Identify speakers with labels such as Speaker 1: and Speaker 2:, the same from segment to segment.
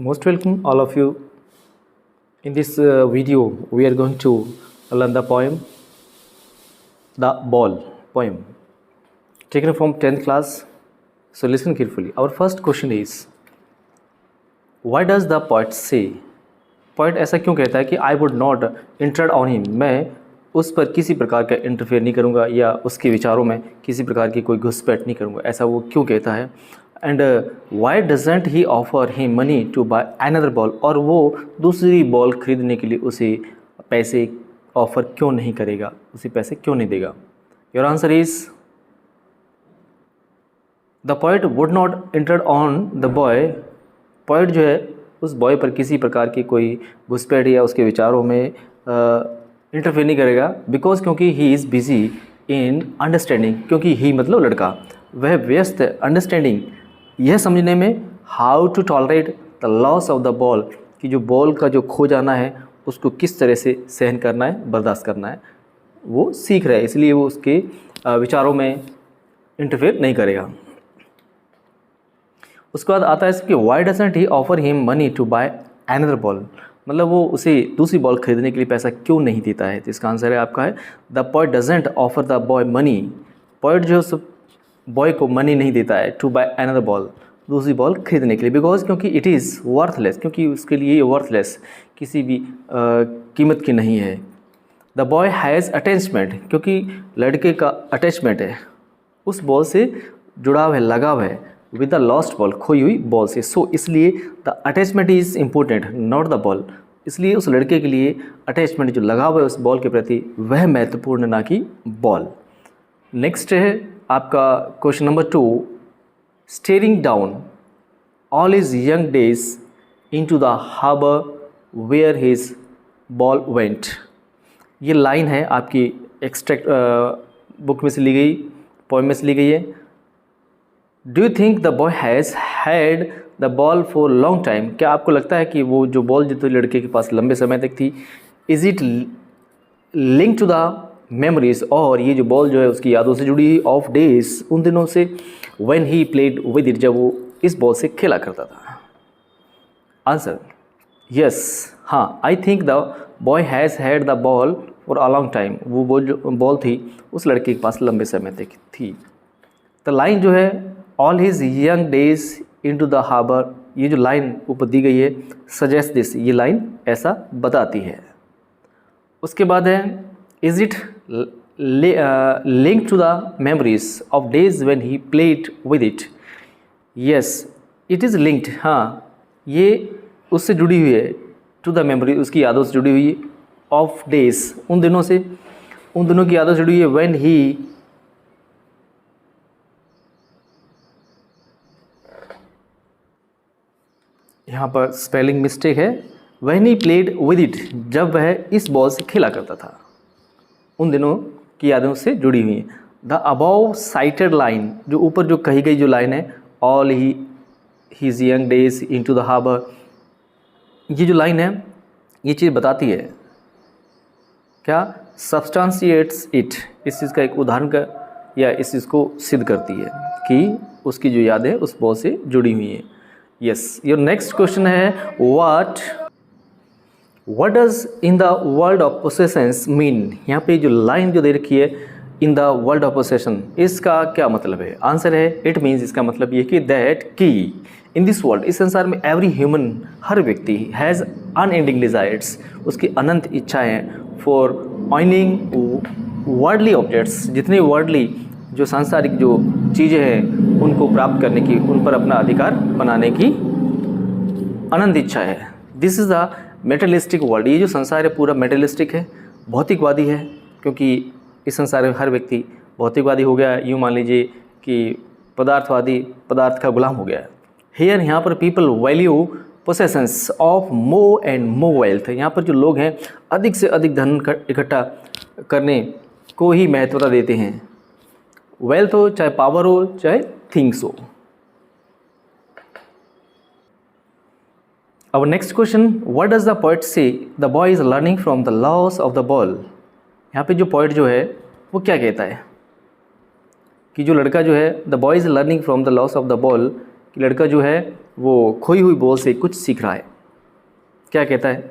Speaker 1: Most welcome all of you. In this video we are going to learn the poem The Ball poem taken from 10th class. So listen carefully. Our first question is, why does the poet say? Poet ऐसा क्यों कहता है कि I would not intrude on him, मैं उस पर किसी प्रकार का इंटरफेयर नहीं करूँगा या उसके विचारों में किसी प्रकार की कोई घुसपैठ नहीं करूँगा, ऐसा वो क्यों कहता है। And why doesn't he offer him money to buy another ball, और वो दूसरी बॉल खरीदने के लिए उसे पैसे ऑफर क्यों नहीं करेगा, उसे पैसे क्यों नहीं देगा। Your answer is the poet would not intrude on the boy. Poet जो है उस बॉय पर किसी प्रकार की कोई घुसपैठ या उसके विचारों में इंटरफेयर नहीं करेगा, बिकॉज क्योंकि he is busy in understanding, क्योंकि ही मतलब लड़का, वह व्यस्त है अंडरस्टैंडिंग, यह समझने में, how to tolerate the loss of the ball, कि जो बॉल का जो खो जाना है उसको किस तरह से सहन करना है, बर्दाश्त करना है, वो सीख रहा है, इसलिए वो उसके विचारों में इंटरफेयर नहीं करेगा। उसके बाद आता है इसके why doesn't he offer him money to buy another ball, मतलब वो उसे दूसरी बॉल खरीदने के लिए पैसा क्यों नहीं देता है। तो इसका आंसर है आपका है the poet doesn't offer the boy money. Poet जो उस बॉय को मनी नहीं देता है टू बाय अनदर बॉल, दूसरी बॉल खरीदने के लिए, बिकॉज क्योंकि इट इज़ वर्थलेस, क्योंकि उसके लिए ये वर्थलेस, किसी भी कीमत की नहीं है। द बॉय हैज़ अटैचमेंट, क्योंकि लड़के का अटैचमेंट है, उस बॉल से जुड़ाव है, लगाव है, विद द लॉस्ट बॉल, खोई हुई बॉल से। सो इसलिए the attachment is important not the ball, इसलिए उस लड़के के लिए अटैचमेंट जो लगाव है उस बॉल के प्रति वह महत्वपूर्ण ना कि बॉल। नेक्स्ट है आपका question number 2, staring down all his young days into the harbour where his ball went. ये लाइन है आपकी एक्सट्रैक्ट बुक में से ली गई, पोएम में से ली गई है। Do you think the boy has had the ball for long time, क्या आपको लगता है कि वो जो बॉल जो तो लड़के के पास लंबे समय तक थी, is it link to the memories, और ये जो बॉल जो है उसकी यादों से जुड़ी ऑफ डेज, उन दिनों से, when he played with it, जब वो इस बॉल से खेला करता था। आंसर यस, हाँ, I think the boy has had the ball for a long time, वो बॉल जो बॉल थी उस लड़के के पास लंबे समय तक थी। तो लाइन जो है all his young days into the harbour, ये जो लाइन ऊपर दी गई है सजेस्ट दिस, ये लाइन ऐसा बताती है। उसके बाद है is it link to the memories of days when he played with it. Yes it is linked, हाँ ये उससे जुड़ी हुई है, टू द मेमोरी, उसकी यादों से जुड़ी हुई है, ऑफ डेज उन दिनों से, उन दिनों की यादों से जुड़ी हुई है, व्हेन ही, यहाँ पर स्पेलिंग मिस्टेक है, when he played with it, जब वह इस बॉल से खेला करता था, उन दिनों की यादों से जुड़ी हुई है। द अबव साइटेड लाइन, जो ऊपर जो कही गई जो लाइन है, all he his young days into the harbour, ये जो लाइन है ये चीज़ बताती है क्या, सब्सटेंशिएट्स इट, इस चीज़ का एक उदाहरण का या इस चीज़ को सिद्ध करती है कि उसकी जो यादें उस बॉल से जुड़ी हुई हैं। यस, योर नेक्स्ट क्वेश्चन है what does in the world of possessions mean. यहाँ पे जो लाइन जो दे रखी है in the world of possession, इसका क्या मतलब है। आंसर है इट मीन्स, इसका मतलब ये कि दैट कि इन दिस वर्ल्ड, इस संसार में, एवरी ह्यूमन, हर व्यक्ति, हैज़ अनएंडिंग डिज़ायर्स, उसकी अनंत इच्छाएँ, फॉर अर्निंग वर्ल्डली ऑब्जेक्ट्स, जितने वर्ल्डली जो सांसारिक जो चीज़ें हैं उनको प्राप्त करने की, उन पर अपना अधिकार बनाने की अनंत इच्छा है। This is the materialistic world, ये जो संसार है पूरा मेटेरियलिस्टिक है, भौतिकवादी है, क्योंकि इस संसार में हर व्यक्ति भौतिकवादी हो गया, यूँ मान लीजिए कि पदार्थवादी, पदार्थ का गुलाम हो गया है। हियर, यहाँ पर people value possessions of more and more wealth, यहाँ पर जो लोग हैं अधिक से अधिक धन इकट्ठा करने को ही महत्वता देते हैं, वेल्थ हो, चाहे पावर हो, चाहे थिंग्स हो। अब next question, what does the poet say the boy is learning from the loss of the ball. यहाँ पे जो पोएट जो है वो क्या कहता है कि जो लड़का जो है, the boy is learning from the loss of the ball, कि लड़का जो है वो खोई हुई बॉल से कुछ सीख रहा है। क्या कहता है?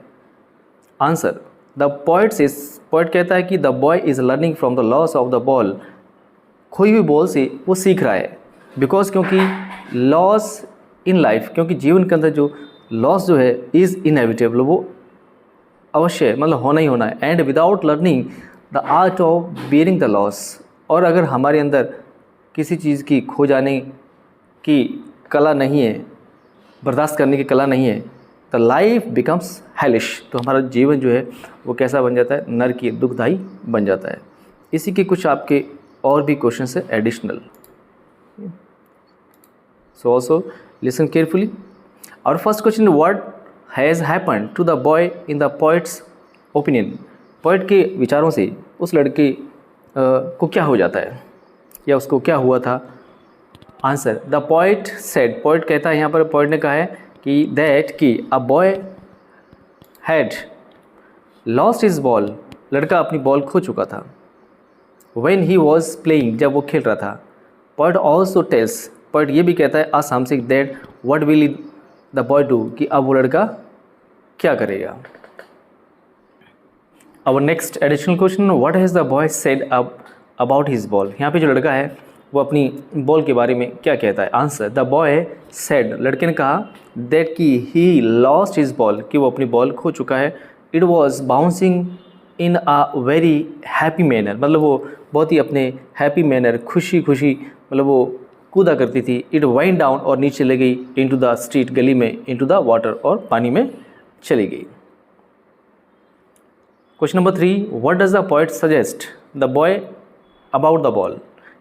Speaker 1: आंसर, द पोइट कहता है कि the boy is learning from the loss of the ball. खोई हुई बॉल से वो सीख रहा है। बिकॉज क्योंकि लॉस इन लाइफ, क्योंकि जीवन के अंदर जो लॉस जो है इज़ इनएविटेबल, वो अवश्य मतलब होना ही होना है। And without learning the art of bearing the loss, और अगर हमारे अंदर किसी चीज़ की खो जाने की कला नहीं है, बर्दाश्त करने की कला नहीं है, द लाइफ बिकम्स हेलिश, तो हमारा जीवन जो है वो कैसा बन जाता है? नरकी, दुखदाई बन जाता है। इसी के कुछ आपके और भी क्वेश्चन है additional, so also listen carefully. और first question, what has happened to the boy in the poet's opinion? Poet के विचारों से उस लड़के को क्या हो जाता है या उसको क्या हुआ था? Answer, the poet said, poet कहता है, यहाँ पर पोइट ने कहा है कि दैट कि a boy had lost his ball, लड़का अपनी बॉल खो चुका था। व्हेन ही वॉज प्लेइंग, जब वो खेल रहा था। पोइट ऑल्सो टेल्स, पोइट ये भी कहता है असामसिक that what will the boy do, कि अब वो लड़का क्या करेगा। Our next additional question, what has the boy said about his ball? यहाँ पे जो लड़का है वो अपनी बॉल के बारे में क्या कहता है? आंसर, द बॉय सेड, लड़के ने कहा दैट कि ही लॉस्ट हिज बॉल, कि वो अपनी बॉल खो चुका है। It was bouncing in a very happy manner, मतलब वो बहुत ही अपने हैप्पी मैनर, खुशी खुशी मतलब वो कूदा करती थी। इट वाइंड डाउन, और नीचे चले गई, इनटू द स्ट्रीट, गली में, इनटू द वाटर, और पानी में चली गई। Question number 3, what does the poet suggest the boy about the ball?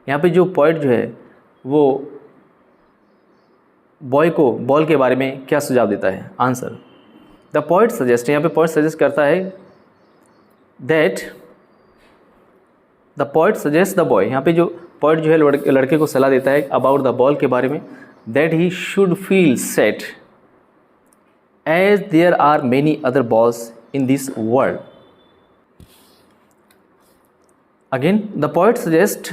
Speaker 1: यहाँ पे जो पोइट जो है वो बॉय को बॉल के बारे में क्या सुझाव देता है? आंसर, द पोइट सजेस्ट, यहाँ पे पोइट सजेस्ट करता है that the poet suggest the boy, यहाँ पे जो पोइट जो है लड़के को सलाह देता है अबाउट द बॉल के बारे में, that he should feel sad as there are many other balls in this world. Again the poet suggest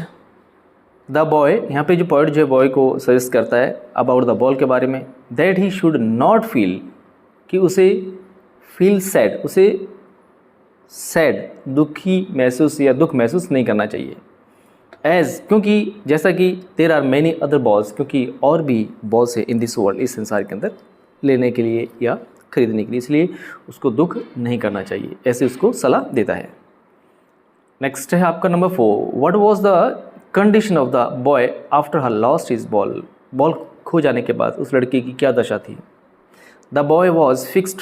Speaker 1: the boy, यहाँ पे जो पोइट जो है बॉय को सजेस्ट करता है अबाउट द बॉल के बारे में, that he should not feel, कि उसे फील सैड, उसे सैड दुखी महसूस या दुख महसूस नहीं करना चाहिए। एज, क्योंकि जैसा कि there are many other balls, क्योंकि और भी बॉल्स है इन दिस वर्ल्ड, इस संसार के अंदर लेने के लिए या खरीदने के लिए, इसलिए उसको दुख नहीं करना चाहिए, ऐसे उसको सलाह देता है। नेक्स्ट है आपका number 4, what was the condition of the boy after her lost his ball? Ball खो जाने के बाद उस लड़के की क्या दशा थी? The boy was fixed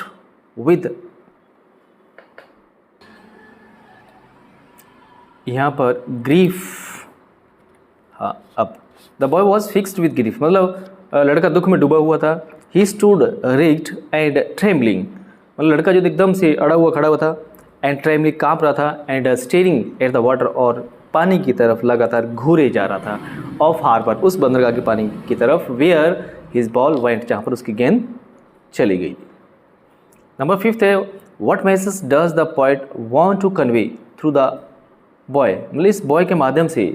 Speaker 1: with, यहाँ पर ग्रीफ, हाँ अब the boy was fixed with grief, मतलब लड़का दुख में डूबा हुआ था। He stood rigged and trembling, मतलब लड़का जो एकदम से अड़ा हुआ खड़ा हुआ था, एंड ट्रेमलिंग काँप रहा था, and staring at the water, और पानी की तरफ लगातार घूरे जा रहा था, ऑफ हार्बर, उस बंदरगाह के पानी की तरफ, वेयर हिज बॉल वेंट, जहाँ पर उसकी गेंद चली गई। नंबर 5 है, what message does the poet want to convey through the boy? मतलब इस बॉय के माध्यम से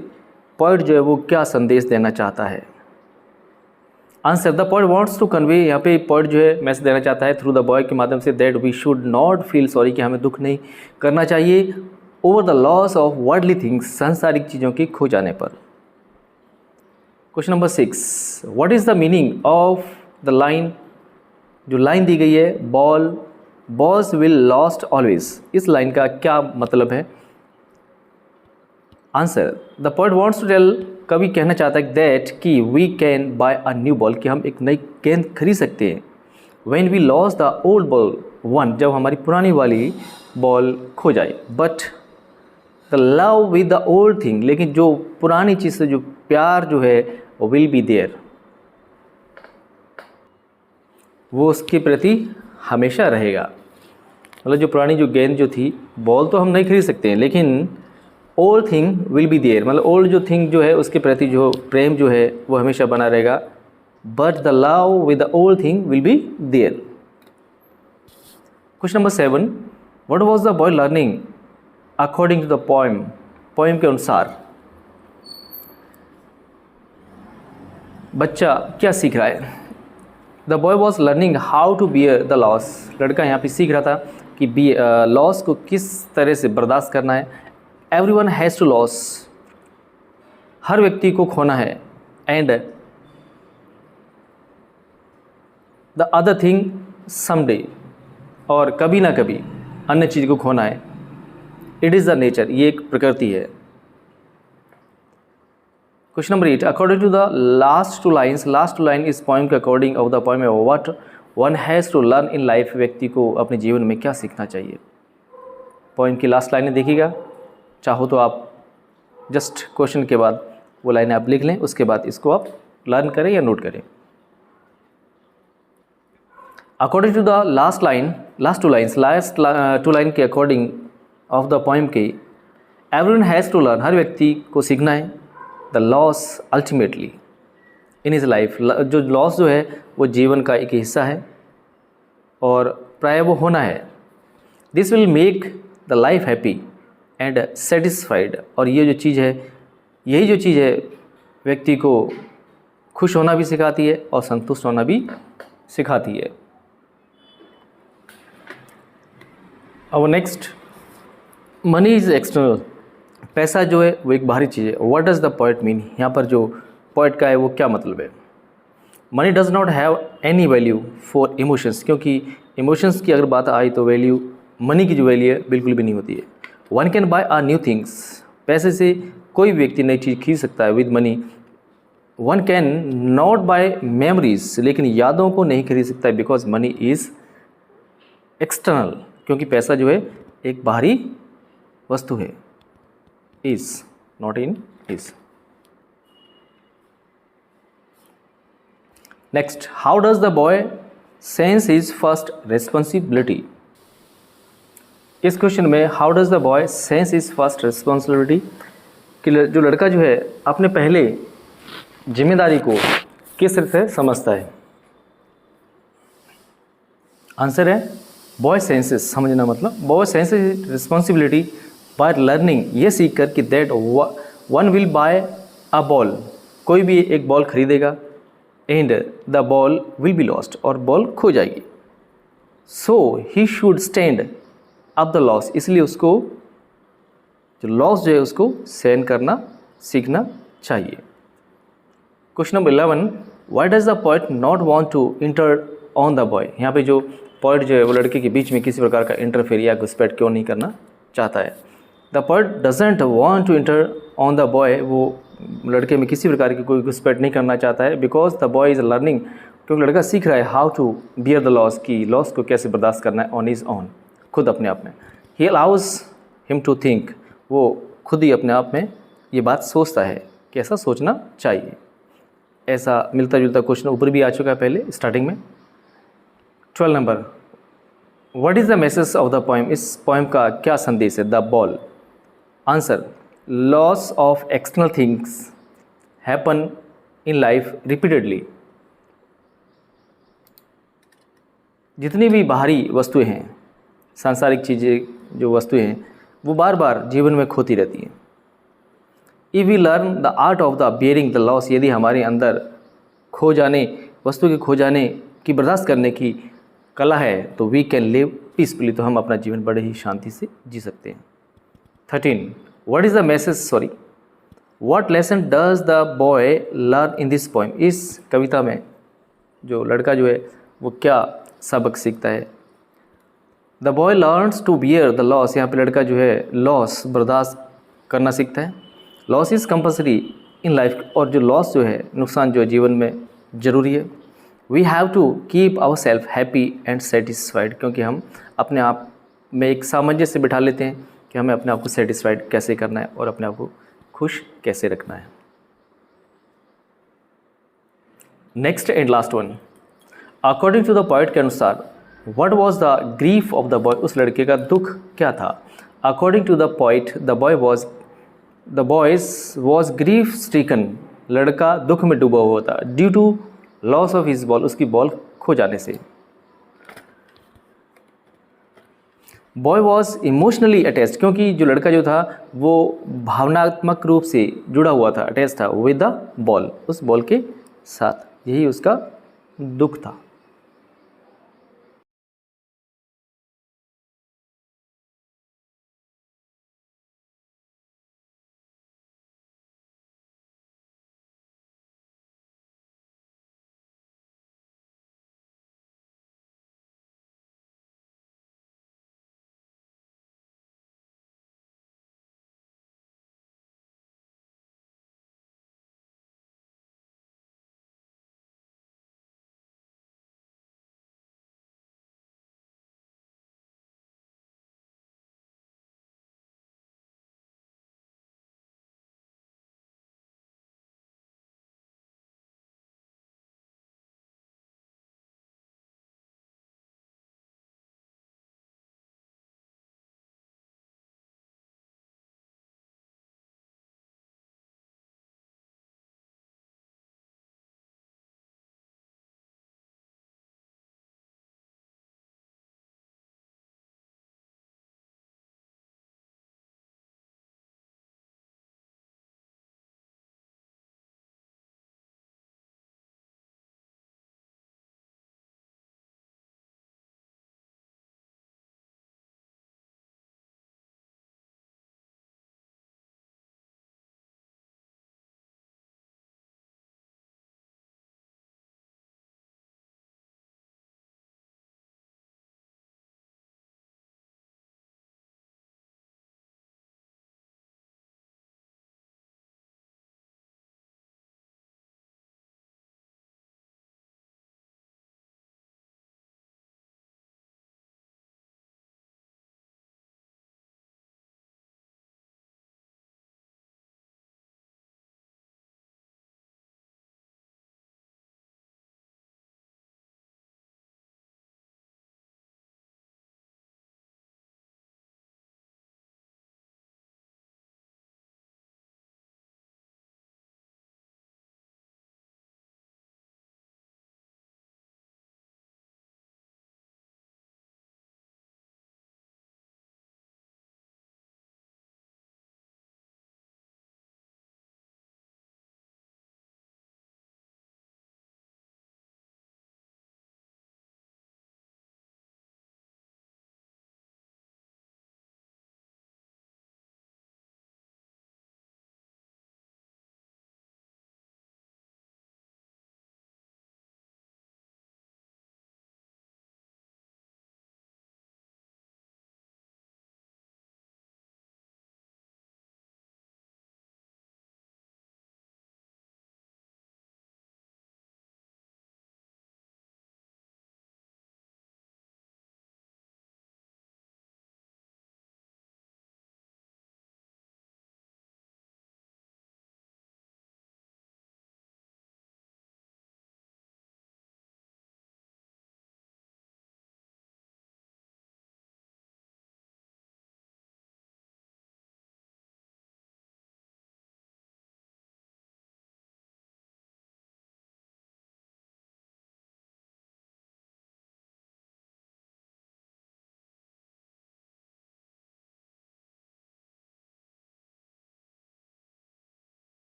Speaker 1: पोइट जो है वो क्या संदेश देना चाहता है? Answer, the poet wants to convey, यहाँ पे पोइट जो है मैसेज देना चाहता है थ्रू द बॉय के माध्यम से, that we should not feel sorry, कि हमें दुख नहीं करना चाहिए over the loss of worldly things, सांसारिक चीज़ों की खो जाने पर। Question number 6, what is the meaning of the line, जो लाइन दी गई है बॉल्स विल लॉस्ट ऑलवेज, इस लाइन का क्या मतलब है? Answer, the poet wants to tell, कवि कहना चाहता है दैट कि we can buy a new ball, कि हम एक नई गेंद खरीद सकते हैं। When we loss the old ball one, जब हमारी पुरानी वाली बॉल खो जाए। But the love with the old thing, लेकिन जो पुरानी चीज़ से जो प्यार जो है वो विल बी देयर, वो उसके प्रति हमेशा रहेगा। मतलब जो पुरानी जो गेंद जो थी, बॉल तो हम नहीं खरीद सकते हैं, लेकिन old thing will be there, मतलब ओल्ड जो थिंग जो है उसके प्रति जो प्रेम जो है वो हमेशा बना रहेगा। But the love with the old thing will be there. Question number 7, what was the boy learning according to the poem? Poem के अनुसार बच्चा क्या सीख रहा है? The boy was learning how to bear the loss. लड़का यहाँ पे सीख रहा था कि लॉस को किस तरह से बर्दाश्त करना है। एवरीवन हैज़ टू लॉस, हर व्यक्ति को खोना है। And the other thing someday, और कभी ना कभी अन्य चीज़ को खोना है। इट इज़ द नेचर, ये एक प्रकृति है। Question number 8, according to the last two line इस पोएम के according of the poem what one has to learn in life, व्यक्ति को अपने जीवन में क्या सीखना चाहिए। पोएम की लास्ट लाइनें देखिएगा, चाहो तो आप जस्ट क्वेश्चन के बाद वो लाइनें आप लिख लें, उसके बाद इसको आप लर्न करें या नोट करें। According to the last two line के अकॉर्डिंग ऑफ द पोएम के एवरीवन हैज़ टू लर्न, हर व्यक्ति को सीखना है। The loss ultimately in his life, जो लॉस जो है वो जीवन का एक हिस्सा है और प्राय वो होना है। This will make the life happy and satisfied, और ये जो चीज़ है, यही जो चीज़ है व्यक्ति को खुश होना भी सिखाती है और संतुष्ट होना भी सिखाती है। अब नेक्स्ट, मनी इज़ एक्सटर्नल, पैसा जो है वो एक बाहरी चीज़ है। What does the poet mean, यहाँ पर जो पोएट का है वो क्या मतलब है। Money does not have any value for emotions, क्योंकि इमोशंस की अगर बात आई तो वैल्यू, मनी की जो वैल्यू है बिल्कुल भी नहीं होती है। One can buy a new things, पैसे से कोई व्यक्ति नई चीज़ खरीद सकता है with money. One can not buy memories, लेकिन यादों को नहीं खरीद सकता है बिकॉज मनी इज़ एक्सटर्नल, क्योंकि पैसा जो है एक बाहरी वस्तु है। Is not in is. Next, how does the boy sense his first responsibility. इस क्वेश्चन में how does the boy sense his first responsibility, कि जो लड़का जो है अपने पहले जिम्मेदारी को किस तरह से समझता है। आंसर है बॉय सेंसेस, समझना मतलब boy senses responsibility by learning, ये सीख कर कि that one will buy a ball, कोई भी एक बॉल खरीदेगा, and the ball will be lost, और बॉल खो जाएगी। So he should stand up the loss, इसलिए उसको जो लॉस जो है उसको सहन करना सीखना चाहिए। Question number 11, why does the poet not want to enter on the boy. यहाँ पे जो पोएट जो है वो लड़के के बीच में किसी प्रकार का इंटरफेयर या घुसपैठ क्यों नहीं करना चाहता है। The poet doesn't want to enter on the boy, वो लड़के में किसी प्रकार की कोई घुसपैठ नहीं करना चाहता है। Because the boy is learning, क्योंकि लड़का सीख रहा है how to bear the loss, की लॉस को कैसे बर्दाश्त करना है ऑन इज़ ऑन, खुद अपने आप में। He allows him to think, वो खुद ही अपने आप में ये बात सोचता है कि ऐसा सोचना चाहिए। ऐसा मिलता जुलता क्वेश्चन ऊपर भी आ चुका है पहले स्टार्टिंग में। 12 number, what is the message of the poem, इस पोएम का क्या संदेश है। The ball, answer loss of external things happen in life repeatedly, जितनी भी बाहरी वस्तुएं हैं, सांसारिक चीज़ें जो वस्तुएं हैं वो बार बार जीवन में खोती रहती हैं। If we learn the art of the bearing the loss, यदि हमारे अंदर खो जाने, वस्तु के खो जाने की बर्दाश्त करने की कला है तो वी कैन लिव पीसफुली, तो हम अपना जीवन बड़े ही शांति से जी सकते हैं। 13, what is the message, what lesson does the boy learn in this poem, इस कविता में जो लड़का जो है वो क्या सबक सीखता है। The boy learns to bear the loss, यहाँ पे लड़का जो है लॉस बर्दाश्त करना सीखता है। Loss is compulsory in life, और जो लॉस जो है, नुकसान जो है जीवन में ज़रूरी है। We have to keep our self happy and satisfied, क्योंकि हम अपने आप में एक सामंजस्य बिठा लेते हैं कि हमें अपने आप को सेटिस्फाइड कैसे करना है और अपने आप को खुश कैसे रखना है। Next and last one, according to the poet के अनुसार what was the grief of the boy, उस लड़के का दुख क्या था। According to the poet the boy's was grief stricken, लड़का दुख में डूबा हुआ था due to loss of his ball, उसकी बॉल खो जाने से। बॉय वॉज इमोशनली अटैच्ड, क्योंकि जो लड़का जो था वो भावनात्मक रूप से जुड़ा हुआ था, अटैच था विद द बॉल, उस बॉल के साथ, यही उसका दुख था।